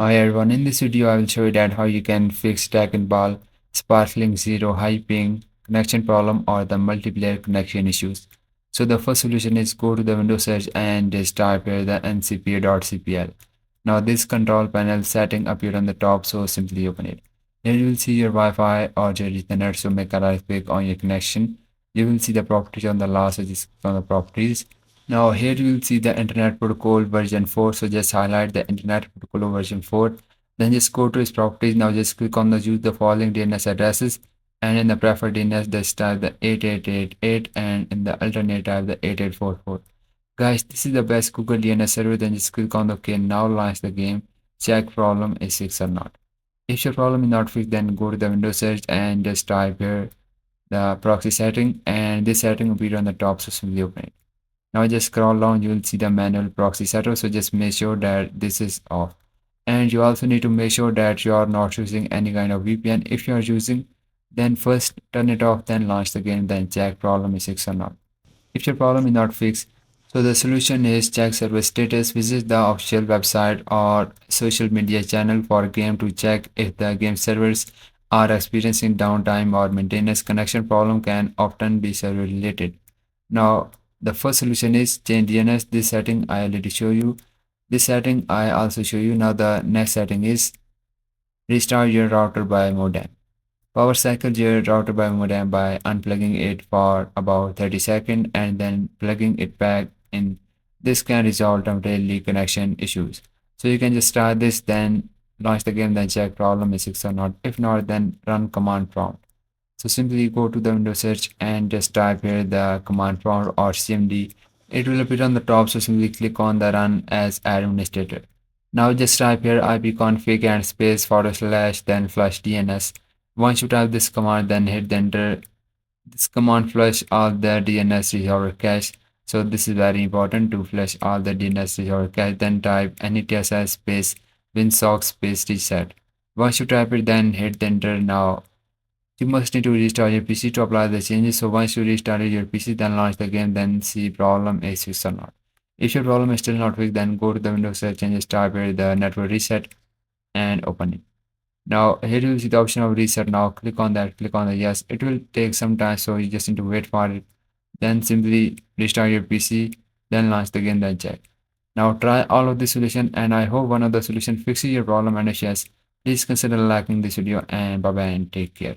Hi everyone, in this video I will show you that how you can fix stack and ball, sparkling zero, high ping, connection problem or the multiplayer connection issues. So the first solution is go to the Windows search and just type here the ncpa.cpl. Now this control panel setting appear on the top, so simply open it. Here you will see your Wi-Fi or your Ethernet, so make a right click on your connection. You will see the properties on the last, so just click on the properties. Now here you will see the Internet Protocol version 4. So just highlight the Internet Protocol version 4. Then just go to its properties. Now just click on the use the following DNS addresses. And in the preferred DNS, just type the 8888 and in the alternate type the 8844. Guys, this is the best Google DNS server. Then just click on the OK. Now launch the game. Check problem is fixed or not. If your problem is not fixed, then go to the Windows search and just type here the proxy setting, and this setting will be on the top, so simply open it. Now just scroll down, you will see the manual proxy setup, so just make sure that this is off. And you also need to make sure that you are not using any kind of VPN. If you are using, then first turn it off, then launch the game, then check problem is fixed or not. If your problem is not fixed, so the solution is check server status. Visit the official website or social media channel for game to check if the game servers are experiencing downtime or maintenance. Connection problem can often be server related. Now the first solution is change DNS. This setting I already show you. This setting I also show you. Now the next setting is restart your router by modem. Power cycle your router by modem by unplugging it for about 30 seconds and then plugging it back in. This can resolve temporary connection issues. So you can just start this, then launch the game, then check problem is fixed or not. If not, then run command prompt. So simply go to the Windows search and just type here the command prompt or CMD. It will appear on the top, so simply click on the run as administrator. Now just type here ipconfig and space forward slash then flush DNS. Once you type this command, then hit the enter. This command flush all the DNS resolver cache. So this is very important to flush all the DNS resolver cache. Then type netsh space winsock space reset. Once you type it, then hit the enter. Now you must need to restart your PC to apply the changes. So once you restarted your PC, then launch the game, then see problem is fixed or not. If your problem is still not fixed, then go to the Windows search and just type here the network reset and open it. Now here you will see the option of reset. Now click on that, click on the yes. It will take some time, so you just need to wait for it. Then simply restart your PC, then launch the game, then check. Now try all of the solution, and I hope one of the solution fixes your problem. And if yes, please consider liking this video, and bye bye and take care.